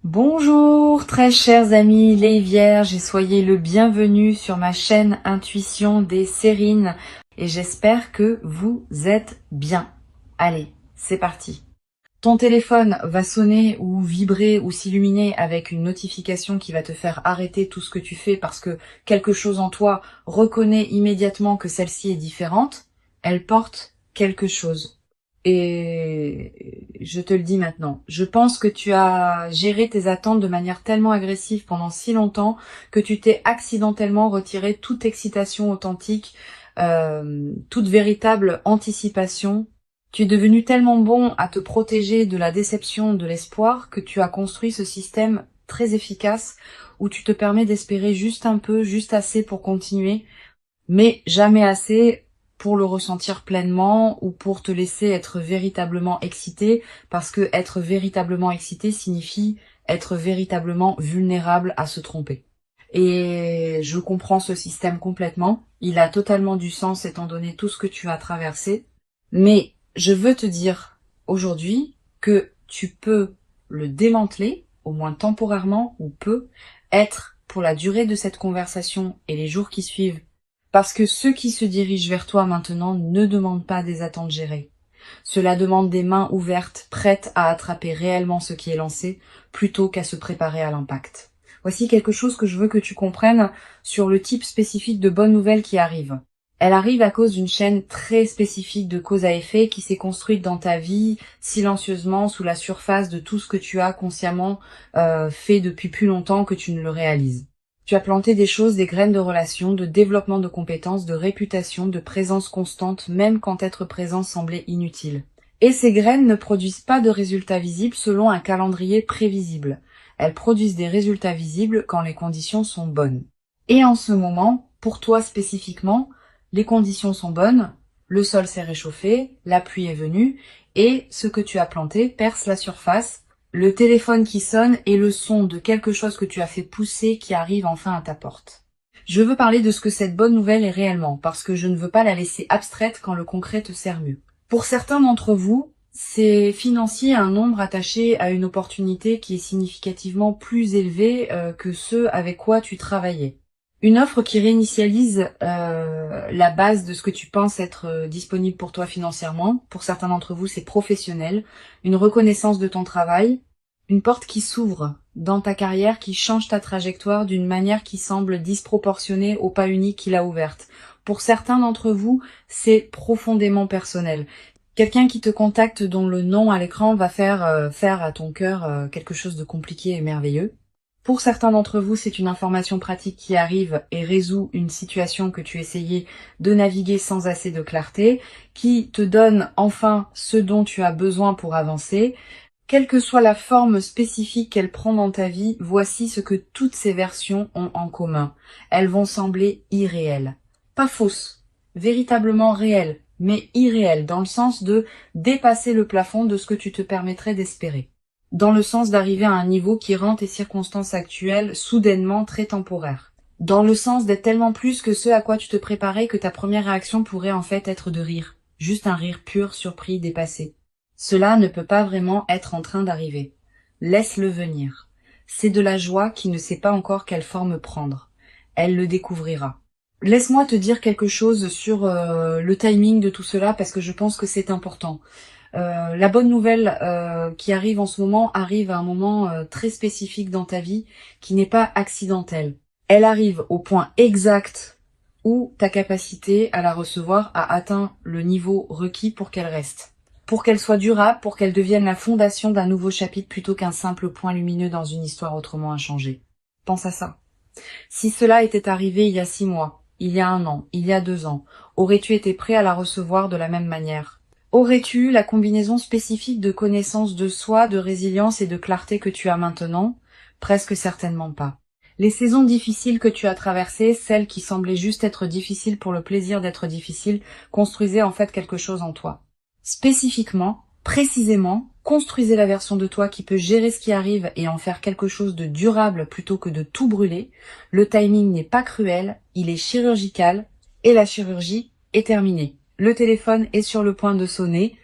Bonjour très chers amis les vierges et soyez le bienvenu sur ma chaîne Intuition des Sérines et j'espère que vous êtes bien. Allez, c'est parti. Ton téléphone va sonner ou vibrer ou s'illuminer avec une notification qui va te faire arrêter tout ce que tu fais parce que quelque chose en toi reconnaît immédiatement que celle-ci est différente. Elle porte quelque chose. Et je te le dis maintenant, je pense que tu as géré tes attentes de manière tellement agressive pendant si longtemps que tu t'es accidentellement retiré toute excitation authentique, toute véritable anticipation. Tu es devenu tellement bon à te protéger de la déception, de l'espoir, que tu as construit ce système très efficace où tu te permets d'espérer juste un peu, juste assez pour continuer, mais jamais assez pour le ressentir pleinement ou pour te laisser être véritablement excité, parce que être véritablement excité signifie être véritablement vulnérable à se tromper. Et je comprends ce système complètement, il a totalement du sens étant donné tout ce que tu as traversé, mais je veux te dire aujourd'hui que tu peux le démanteler, au moins temporairement ou peu, être pour la durée de cette conversation et les jours qui suivent. Parce que ceux qui se dirigent vers toi maintenant ne demandent pas des attentes gérées. Cela demande des mains ouvertes, prêtes à attraper réellement ce qui est lancé, plutôt qu'à se préparer à l'impact. Voici quelque chose que je veux que tu comprennes sur le type spécifique de bonnes nouvelles qui arrivent. Elle arrive à cause d'une chaîne très spécifique de cause à effet qui s'est construite dans ta vie, silencieusement, sous la surface de tout ce que tu as consciemment fait depuis plus longtemps que tu ne le réalises. Tu as planté des choses, des graines de relations, de développement de compétences, de réputation, de présence constante, même quand être présent semblait inutile. Et ces graines ne produisent pas de résultats visibles selon un calendrier prévisible. Elles produisent des résultats visibles quand les conditions sont bonnes. Et en ce moment, pour toi spécifiquement, les conditions sont bonnes, le sol s'est réchauffé, la pluie est venue, et ce que tu as planté perce la surface, le téléphone qui sonne et le son de quelque chose que tu as fait pousser qui arrive enfin à ta porte. Je veux parler de ce que cette bonne nouvelle est réellement, parce que je ne veux pas la laisser abstraite quand le concret te sert mieux. Pour certains d'entre vous, c'est financier un nombre attaché à une opportunité qui est significativement plus élevé que ce avec quoi tu travaillais. Une offre qui réinitialise la base de ce que tu penses être disponible pour toi financièrement. Pour certains d'entre vous, c'est professionnel. Une reconnaissance de ton travail. Une porte qui s'ouvre dans ta carrière, qui change ta trajectoire d'une manière qui semble disproportionnée au pas unique qu'il a ouverte. Pour certains d'entre vous, c'est profondément personnel. Quelqu'un qui te contacte dont le nom à l'écran va faire à ton cœur quelque chose de compliqué et merveilleux. Pour certains d'entre vous, c'est une information pratique qui arrive et résout une situation que tu essayais de naviguer sans assez de clarté, qui te donne enfin ce dont tu as besoin pour avancer. Quelle que soit la forme spécifique qu'elle prend dans ta vie, voici ce que toutes ces versions ont en commun. Elles vont sembler irréelles. Pas fausses, véritablement réelles, mais irréelles, dans le sens de dépasser le plafond de ce que tu te permettrais d'espérer. Dans le sens d'arriver à un niveau qui rend tes circonstances actuelles soudainement très temporaires. Dans le sens d'être tellement plus que ce à quoi tu te préparais que ta première réaction pourrait en fait être de rire. Juste un rire pur, surpris, dépassé. Cela ne peut pas vraiment être en train d'arriver. Laisse-le venir. C'est de la joie qui ne sait pas encore quelle forme prendre. Elle le découvrira. Laisse-moi te dire quelque chose sur le timing de tout cela parce que je pense que c'est important. La bonne nouvelle qui arrive en ce moment arrive à un moment très spécifique dans ta vie qui n'est pas accidentel. Elle arrive au point exact où ta capacité à la recevoir a atteint le niveau requis pour qu'elle reste. Pour qu'elle soit durable, pour qu'elle devienne la fondation d'un nouveau chapitre plutôt qu'un simple point lumineux dans une histoire autrement inchangée. Pense à ça. Si cela était arrivé il y a 6 mois, il y a 1 an, il y a 2 ans, aurais-tu été prêt à la recevoir de la même manière ? Aurais-tu eu la combinaison spécifique de connaissance de soi, de résilience et de clarté que tu as maintenant ? Presque certainement pas. Les saisons difficiles que tu as traversées, celles qui semblaient juste être difficiles pour le plaisir d'être difficiles, construisaient en fait quelque chose en toi. Spécifiquement, précisément, construisez la version de toi qui peut gérer ce qui arrive et en faire quelque chose de durable plutôt que de tout brûler. Le timing n'est pas cruel, il est chirurgical et la chirurgie est terminée. Le téléphone est sur le point de sonner.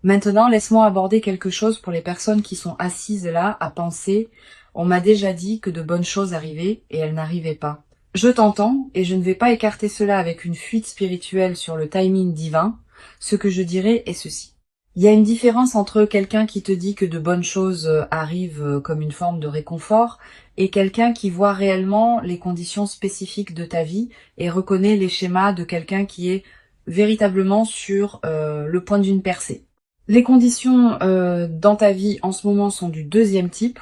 Maintenant, laisse-moi aborder quelque chose pour les personnes qui sont assises là à penser « On m'a déjà dit que de bonnes choses arrivaient et elles n'arrivaient pas ». Je t'entends et je ne vais pas écarter cela avec une fuite spirituelle sur le timing divin. Ce que je dirais est ceci. Il y a une différence entre quelqu'un qui te dit que de bonnes choses arrivent comme une forme de réconfort et quelqu'un qui voit réellement les conditions spécifiques de ta vie et reconnaît les schémas de quelqu'un qui est véritablement sur le point d'une percée. Les conditions dans ta vie en ce moment sont du deuxième type.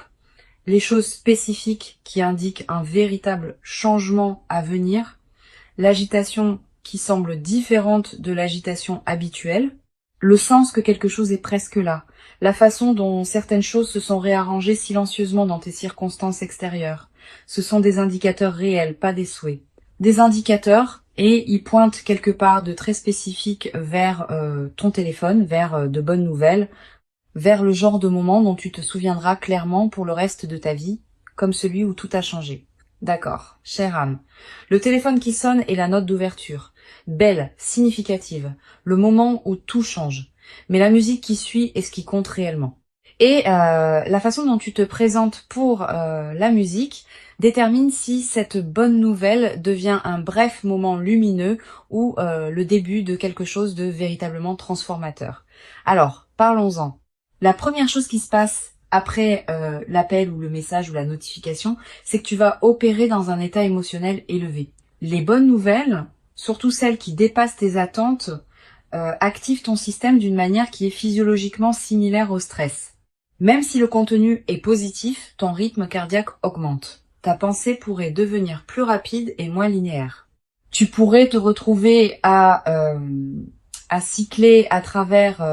Les choses spécifiques qui indiquent un véritable changement à venir. L'agitation qui semble différente de l'agitation habituelle. Le sens que quelque chose est presque là. La façon dont certaines choses se sont réarrangées silencieusement dans tes circonstances extérieures. Ce sont des indicateurs réels, pas des souhaits. Des indicateurs, et ils pointent quelque part de très spécifique vers ton téléphone, vers de bonnes nouvelles, vers le genre de moment dont tu te souviendras clairement pour le reste de ta vie, comme celui où tout a changé. D'accord, chère âme. Le téléphone qui sonne est la note d'ouverture. Belle, significative, le moment où tout change. Mais la musique qui suit est ce qui compte réellement. Et la façon dont tu te présentes pour la musique détermine si cette bonne nouvelle devient un bref moment lumineux ou le début de quelque chose de véritablement transformateur. Alors, parlons-en. La première chose qui se passe après l'appel ou le message ou la notification, c'est que tu vas opérer dans un état émotionnel élevé. Les bonnes nouvelles, surtout celles qui dépassent tes attentes, activent ton système d'une manière qui est physiologiquement similaire au stress. Même si le contenu est positif, ton rythme cardiaque augmente. Ta pensée pourrait devenir plus rapide et moins linéaire. Tu pourrais te retrouver à cycler à travers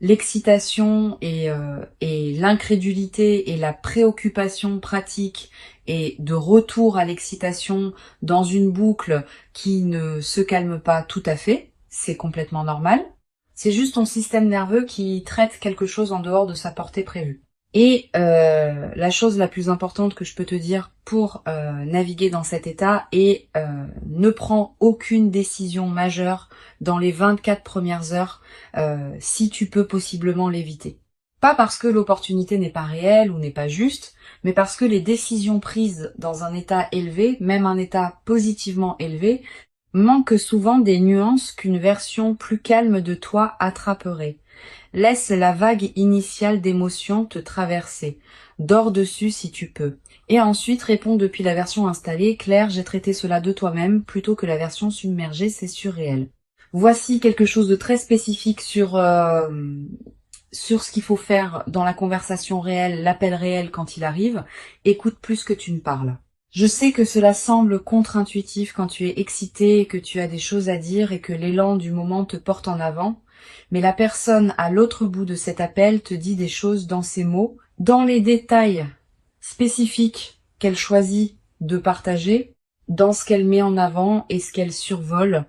l'excitation et l'incrédulité et la préoccupation pratique et de retour à l'excitation dans une boucle qui ne se calme pas tout à fait. C'est complètement normal. C'est juste ton système nerveux qui traite quelque chose en dehors de sa portée prévue. Et la chose la plus importante que je peux te dire pour naviguer dans cet état est ne prends aucune décision majeure dans les 24 premières heures si tu peux possiblement l'éviter. Pas parce que l'opportunité n'est pas réelle ou n'est pas juste, mais parce que les décisions prises dans un état élevé, même un état positivement élevé, manquent souvent des nuances qu'une version plus calme de toi attraperait. Laisse la vague initiale d'émotions te traverser. Dors dessus si tu peux. Et ensuite réponds depuis la version installée. Claire, j'ai traité cela de toi-même plutôt que la version submergée, c'est surréel. Voici quelque chose de très spécifique sur ce qu'il faut faire dans la conversation réelle, l'appel réel quand il arrive. Écoute plus que tu ne parles. Je sais que cela semble contre-intuitif quand tu es excité, que tu as des choses à dire et que l'élan du moment te porte en avant, mais la personne à l'autre bout de cet appel te dit des choses dans ses mots, dans les détails spécifiques qu'elle choisit de partager, dans ce qu'elle met en avant et ce qu'elle survole,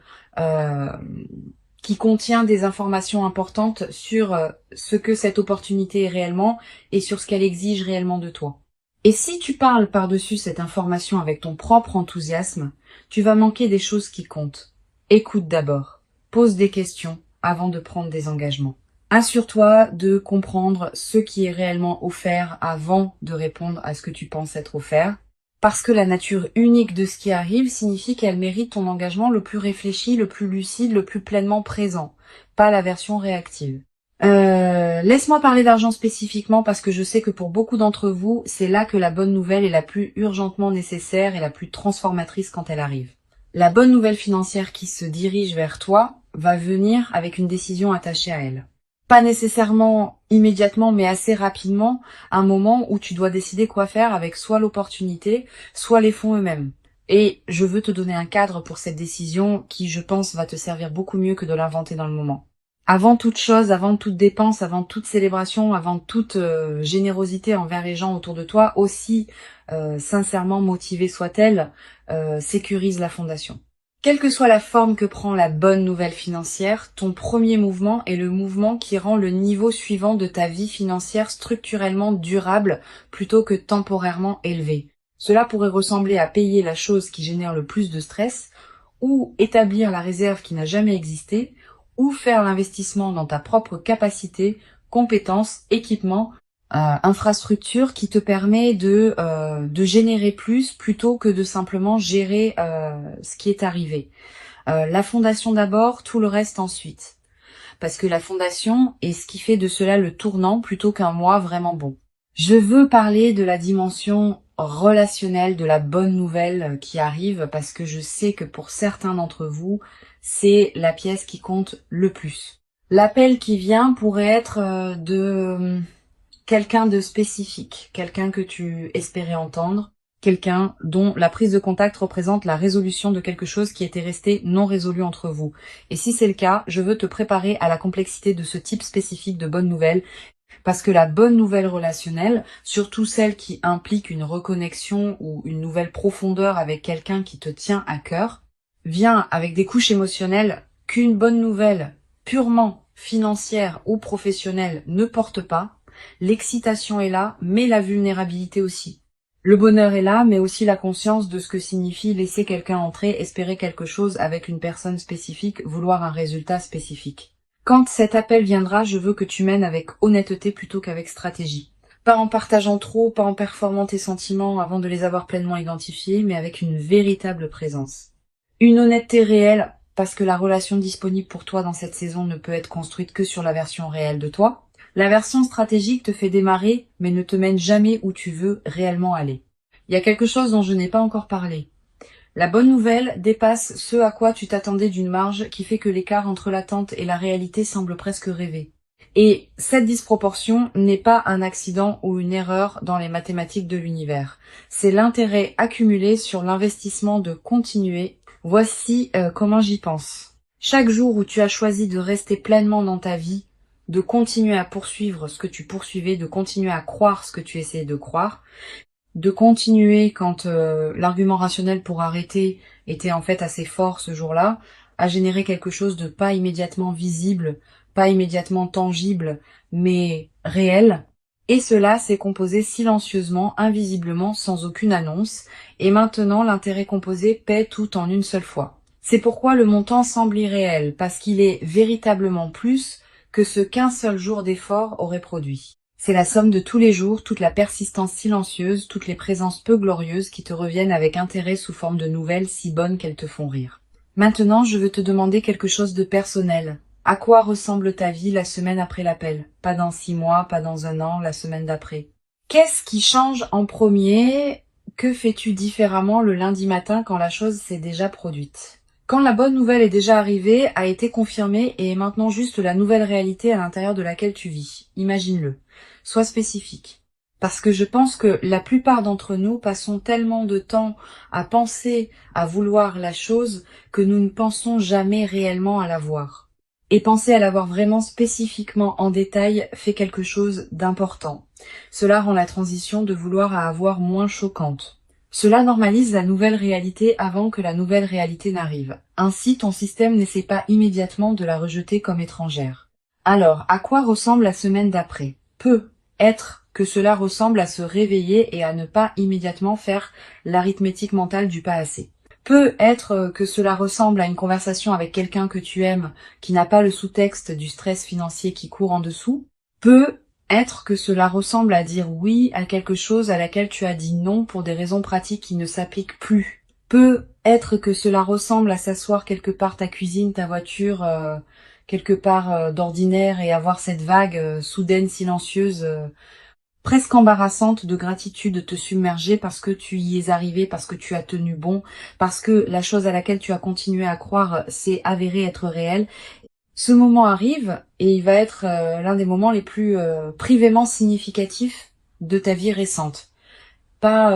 qui contient des informations importantes sur ce que cette opportunité est réellement et sur ce qu'elle exige réellement de toi. Et si tu parles par-dessus cette information avec ton propre enthousiasme, tu vas manquer des choses qui comptent. Écoute d'abord, pose des questions avant de prendre des engagements. Assure-toi de comprendre ce qui est réellement offert avant de répondre à ce que tu penses être offert, parce que la nature unique de ce qui arrive signifie qu'elle mérite ton engagement le plus réfléchi, le plus lucide, le plus pleinement présent, pas la version réactive. Laisse-moi parler d'argent spécifiquement parce que je sais que pour beaucoup d'entre vous, c'est là que la bonne nouvelle est la plus urgentement nécessaire et la plus transformatrice quand elle arrive. La bonne nouvelle financière qui se dirige vers toi va venir avec une décision attachée à elle. Pas nécessairement immédiatement, mais assez rapidement, un moment où tu dois décider quoi faire avec soit l'opportunité, soit les fonds eux-mêmes. Et je veux te donner un cadre pour cette décision qui, je pense, va te servir beaucoup mieux que de l'inventer dans le moment. Avant toute chose, avant toute dépense, avant toute célébration, avant toute générosité envers les gens autour de toi, aussi sincèrement motivée soit-elle, sécurise la fondation. Quelle que soit la forme que prend la bonne nouvelle financière, ton premier mouvement est le mouvement qui rend le niveau suivant de ta vie financière structurellement durable plutôt que temporairement élevé. Cela pourrait ressembler à payer la chose qui génère le plus de stress, ou établir la réserve qui n'a jamais existé, ou faire l'investissement dans ta propre capacité, compétences, équipement, infrastructure qui te permet de générer plus plutôt que de simplement gérer ce qui est arrivé. La fondation d'abord, tout le reste ensuite. Parce que la fondation est ce qui fait de cela le tournant plutôt qu'un moi vraiment bon. Je veux parler de la dimension relationnelle, de la bonne nouvelle qui arrive, parce que je sais que pour certains d'entre vous, c'est la pièce qui compte le plus. L'appel qui vient pourrait être de quelqu'un de spécifique, quelqu'un que tu espérais entendre, quelqu'un dont la prise de contact représente la résolution de quelque chose qui était resté non résolu entre vous. Et si c'est le cas, je veux te préparer à la complexité de ce type spécifique de bonne nouvelle, parce que la bonne nouvelle relationnelle, surtout celle qui implique une reconnexion ou une nouvelle profondeur avec quelqu'un qui te tient à cœur, vient avec des couches émotionnelles qu'une bonne nouvelle purement financière ou professionnelle ne porte pas. L'excitation est là, mais la vulnérabilité aussi. Le bonheur est là, mais aussi la conscience de ce que signifie laisser quelqu'un entrer, espérer quelque chose avec une personne spécifique, vouloir un résultat spécifique. Quand cet appel viendra, je veux que tu mènes avec honnêteté plutôt qu'avec stratégie. Pas en partageant trop, pas en performant tes sentiments avant de les avoir pleinement identifiés, mais avec une véritable présence. Une honnêteté réelle, parce que la relation disponible pour toi dans cette saison ne peut être construite que sur la version réelle de toi. La version stratégique te fait démarrer, mais ne te mène jamais où tu veux réellement aller. Il y a quelque chose dont je n'ai pas encore parlé. La bonne nouvelle dépasse ce à quoi tu t'attendais d'une marge qui fait que l'écart entre l'attente et la réalité semble presque rêvé. Et cette disproportion n'est pas un accident ou une erreur dans les mathématiques de l'univers. C'est l'intérêt accumulé sur l'investissement de continuer. Voici comment j'y pense. Chaque jour où tu as choisi de rester pleinement dans ta vie, de continuer à poursuivre ce que tu poursuivais, de continuer à croire ce que tu essayais de croire, de continuer quand l'argument rationnel pour arrêter était en fait assez fort ce jour-là, à générer quelque chose de pas immédiatement visible, pas immédiatement tangible, mais réel. Et cela s'est composé silencieusement, invisiblement, sans aucune annonce, et maintenant l'intérêt composé paie tout en une seule fois. C'est pourquoi le montant semble irréel, parce qu'il est véritablement plus que ce qu'un seul jour d'effort aurait produit. C'est la somme de tous les jours, toute la persistance silencieuse, toutes les présences peu glorieuses qui te reviennent avec intérêt sous forme de nouvelles si bonnes qu'elles te font rire. Maintenant, je veux te demander quelque chose de personnel. À quoi ressemble ta vie la semaine après l'appel? Pas dans 6 mois, pas dans 1 an, la semaine d'après. Qu'est-ce qui change en premier? Que fais-tu différemment le lundi matin quand la chose s'est déjà produite? Quand la bonne nouvelle est déjà arrivée, a été confirmée et est maintenant juste la nouvelle réalité à l'intérieur de laquelle tu vis. Imagine-le. Sois spécifique. Parce que je pense que la plupart d'entre nous passons tellement de temps à penser, à vouloir la chose, que nous ne pensons jamais réellement à la voir. Et penser à la voir vraiment spécifiquement en détail fait quelque chose d'important. Cela rend la transition de vouloir à avoir moins choquante. Cela normalise la nouvelle réalité avant que la nouvelle réalité n'arrive. Ainsi, ton système n'essaie pas immédiatement de la rejeter comme étrangère. Alors, à quoi ressemble la semaine d'après? Peut être que cela ressemble à se réveiller et à ne pas immédiatement faire l'arithmétique mentale du pas assez. Peut être que cela ressemble à une conversation avec quelqu'un que tu aimes, qui n'a pas le sous-texte du stress financier qui court en dessous. Peut être que cela ressemble à dire oui à quelque chose à laquelle tu as dit non pour des raisons pratiques qui ne s'appliquent plus. Peut être que cela ressemble à s'asseoir quelque part ta cuisine, ta voiture, quelque part d'ordinaire et avoir cette vague soudaine, silencieuse, presque embarrassante de gratitude te submerger parce que tu y es arrivé, parce que tu as tenu bon, parce que la chose à laquelle tu as continué à croire s'est avérée être réelle. Ce moment arrive et il va être l'un des moments les plus privément significatifs de ta vie récente. Pas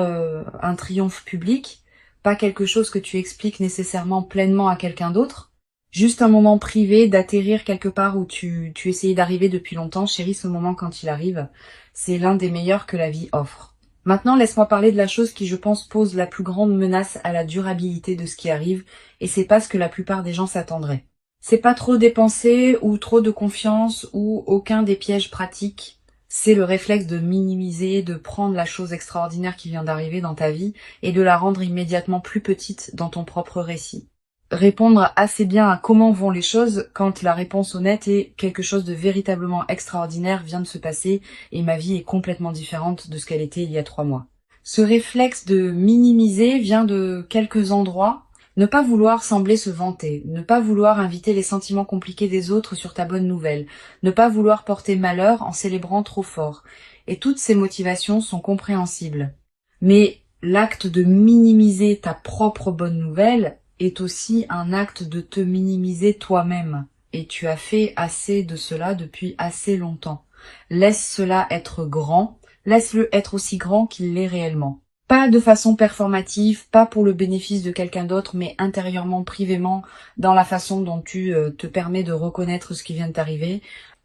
un triomphe public, pas quelque chose que tu expliques nécessairement pleinement à quelqu'un d'autre, juste un moment privé d'atterrir quelque part où tu essayais d'arriver depuis longtemps. Chérie, ce moment quand il arrive, c'est l'un des meilleurs que la vie offre. Maintenant, laisse-moi parler de la chose qui, je pense, pose la plus grande menace à la durabilité de ce qui arrive, et c'est pas ce que la plupart des gens s'attendraient. C'est pas trop dépenser ou trop de confiance ou aucun des pièges pratiques. C'est le réflexe de minimiser, de prendre la chose extraordinaire qui vient d'arriver dans ta vie et de la rendre immédiatement plus petite dans ton propre récit. répondre assez bien à comment vont les choses quand la réponse honnête est quelque chose de véritablement extraordinaire vient de se passer et ma vie est complètement différente de ce qu'elle était il y a 3 mois. Ce réflexe de minimiser vient de quelques endroits. Ne pas vouloir sembler se vanter, ne pas vouloir inviter les sentiments compliqués des autres sur ta bonne nouvelle, ne pas vouloir porter malheur en célébrant trop fort. Et toutes ces motivations sont compréhensibles. Mais l'acte de minimiser ta propre bonne nouvelle est aussi un acte de te minimiser toi-même. Et tu as fait assez de cela depuis assez longtemps. Laisse cela être grand, laisse-le être aussi grand qu'il l'est réellement. Pas de façon performative, pas pour le bénéfice de quelqu'un d'autre, mais intérieurement, privément, dans la façon dont tu te permets de reconnaître ce qui vient de t'arriver.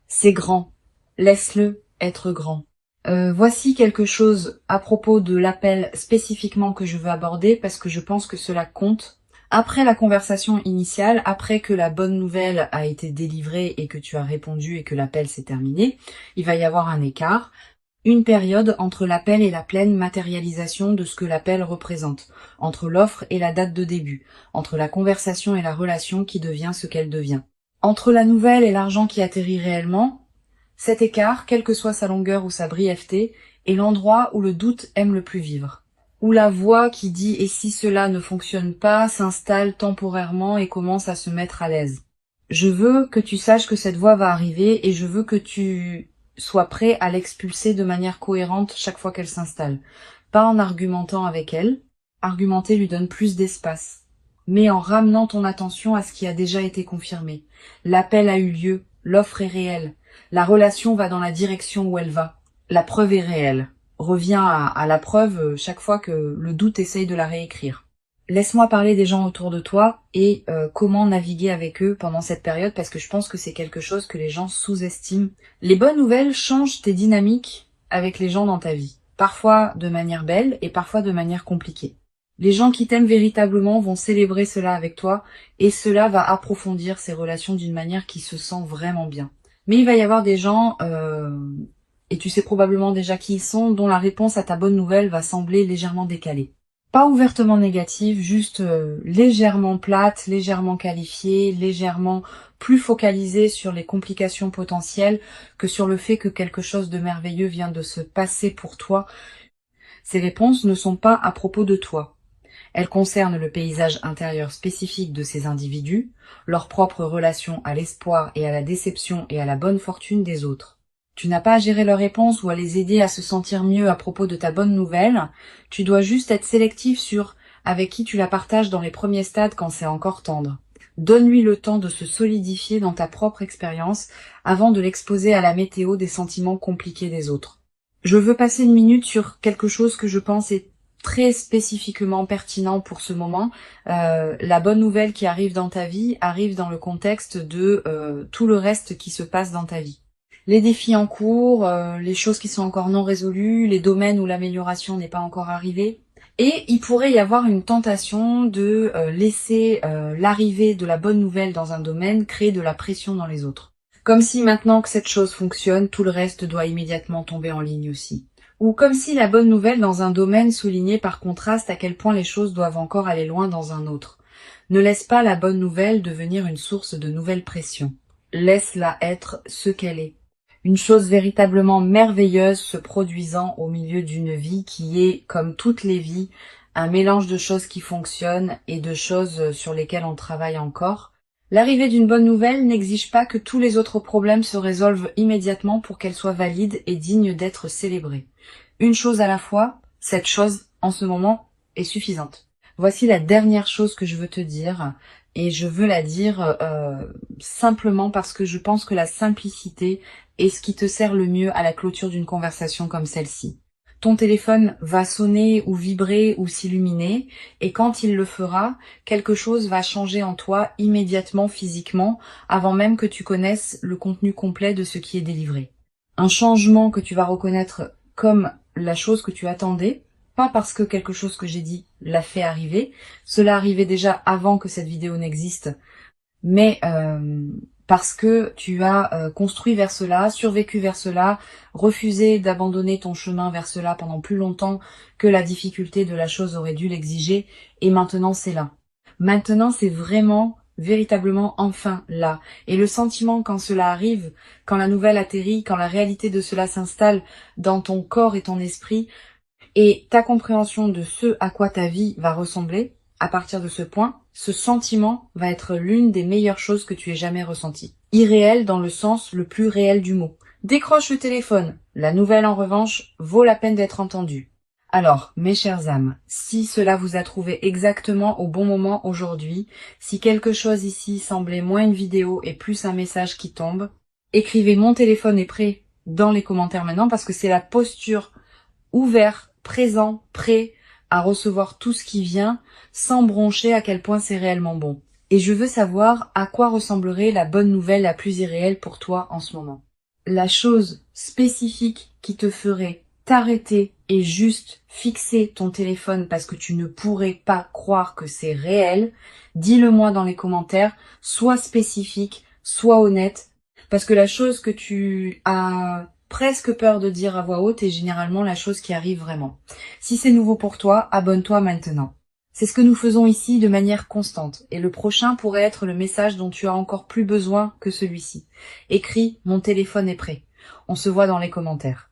C'est grand. Laisse-le être grand. Voici quelque chose à propos de l'appel spécifiquement que je veux aborder parce que je pense que cela compte. Après la conversation initiale, après que la bonne nouvelle a été délivrée et que tu as répondu et que l'appel s'est terminé, il va y avoir un écart, une période entre l'appel et la pleine matérialisation de ce que l'appel représente, entre l'offre et la date de début, entre la conversation et la relation qui devient ce qu'elle devient. Entre la nouvelle et l'argent qui atterrit réellement, cet écart, quelle que soit sa longueur ou sa brièveté, est l'endroit où le doute aime le plus vivre. Où la voix qui dit « et si cela ne fonctionne pas » s'installe temporairement et commence à se mettre à l'aise. Je veux que tu saches que cette voix va arriver et je veux que tu sois prêt à l'expulser de manière cohérente chaque fois qu'elle s'installe. Pas en argumentant avec elle. Argumenter lui donne plus d'espace. Mais en ramenant ton attention à ce qui a déjà été confirmé. L'appel a eu lieu, l'offre est réelle. La relation va dans la direction où elle va. La preuve est réelle. Reviens à la preuve chaque fois que le doute essaye de la réécrire. Laisse-moi parler des gens autour de toi et comment naviguer avec eux pendant cette période parce que je pense que c'est quelque chose que les gens sous-estiment. Les bonnes nouvelles changent tes dynamiques avec les gens dans ta vie. Parfois de manière belle et parfois de manière compliquée. Les gens qui t'aiment véritablement vont célébrer cela avec toi et cela va approfondir ces relations d'une manière qui se sent vraiment bien. Mais il va y avoir des gens, et tu sais probablement déjà qui ils sont, dont la réponse à ta bonne nouvelle va sembler légèrement décalée. Pas ouvertement négative, juste légèrement plate, légèrement qualifiée, légèrement plus focalisée sur les complications potentielles que sur le fait que quelque chose de merveilleux vient de se passer pour toi. Ces réponses ne sont pas à propos de toi. Elles concernent le paysage intérieur spécifique de ces individus, leur propre relation à l'espoir et à la déception et à la bonne fortune des autres. Tu n'as pas à gérer leurs réponses ou à les aider à se sentir mieux à propos de ta bonne nouvelle, tu dois juste être sélectif sur avec qui tu la partages dans les premiers stades quand c'est encore tendre. Donne-lui le temps de se solidifier dans ta propre expérience avant de l'exposer à la météo des sentiments compliqués des autres. Je veux passer une minute sur quelque chose que je pense est très spécifiquement pertinent pour ce moment. La bonne nouvelle qui arrive dans ta vie arrive dans le contexte de tout le reste qui se passe dans ta vie. Les défis en cours, les choses qui sont encore non résolues, les domaines où l'amélioration n'est pas encore arrivée. Et il pourrait y avoir une tentation de laisser l'arrivée de la bonne nouvelle dans un domaine créer de la pression dans les autres. Comme si maintenant que cette chose fonctionne, tout le reste doit immédiatement tomber en ligne aussi. Ou comme si la bonne nouvelle dans un domaine soulignait par contraste à quel point les choses doivent encore aller loin dans un autre. Ne laisse pas la bonne nouvelle devenir une source de nouvelles pressions. Laisse-la être ce qu'elle est. Une chose véritablement merveilleuse se produisant au milieu d'une vie qui est, comme toutes les vies, un mélange de choses qui fonctionnent et de choses sur lesquelles on travaille encore. L'arrivée d'une bonne nouvelle n'exige pas que tous les autres problèmes se résolvent immédiatement pour qu'elle soit valide et digne d'être célébrée. Une chose à la fois, cette chose, en ce moment, est suffisante. Voici la dernière chose que je veux te dire, et je veux la dire simplement parce que je pense que la simplicité est ce qui te sert le mieux à la clôture d'une conversation comme celle-ci. Ton téléphone va sonner ou vibrer ou s'illuminer, et quand il le fera, quelque chose va changer en toi immédiatement physiquement, avant même que tu connaisses le contenu complet de ce qui est délivré. Un changement que tu vas reconnaître comme la chose que tu attendais, pas parce que quelque chose que j'ai dit l'a fait arriver, cela arrivait déjà avant que cette vidéo n'existe, mais parce que tu as construit vers cela, survécu vers cela, refusé d'abandonner ton chemin vers cela pendant plus longtemps que la difficulté de la chose aurait dû l'exiger, et maintenant c'est là. Maintenant, c'est vraiment, véritablement, enfin là. Et le sentiment quand cela arrive, quand la nouvelle atterrit, quand la réalité de cela s'installe dans ton corps et ton esprit, et ta compréhension de ce à quoi ta vie va ressembler, à partir de ce point, ce sentiment va être l'une des meilleures choses que tu aies jamais ressenties. Irréel dans le sens le plus réel du mot. Décroche le téléphone. La nouvelle, en revanche, vaut la peine d'être entendue. Alors, mes chères âmes, si cela vous a trouvé exactement au bon moment aujourd'hui, si quelque chose ici semblait moins une vidéo et plus un message qui tombe, écrivez "mon téléphone est prêt" dans les commentaires maintenant, parce que c'est la posture ouvert, présent, prêt à recevoir tout ce qui vient, sans broncher à quel point c'est réellement bon. Et je veux savoir à quoi ressemblerait la bonne nouvelle la plus irréelle pour toi en ce moment. La chose spécifique qui te ferait t'arrêter et juste fixer ton téléphone parce que tu ne pourrais pas croire que c'est réel, dis-le moi dans les commentaires, sois spécifique, sois honnête, parce que la chose que tu as presque peur de dire à voix haute est généralement la chose qui arrive vraiment. Si c'est nouveau pour toi, abonne-toi maintenant. C'est ce que nous faisons ici de manière constante, et le prochain pourrait être le message dont tu as encore plus besoin que celui-ci. Écris "mon téléphone est prêt". On se voit dans les commentaires.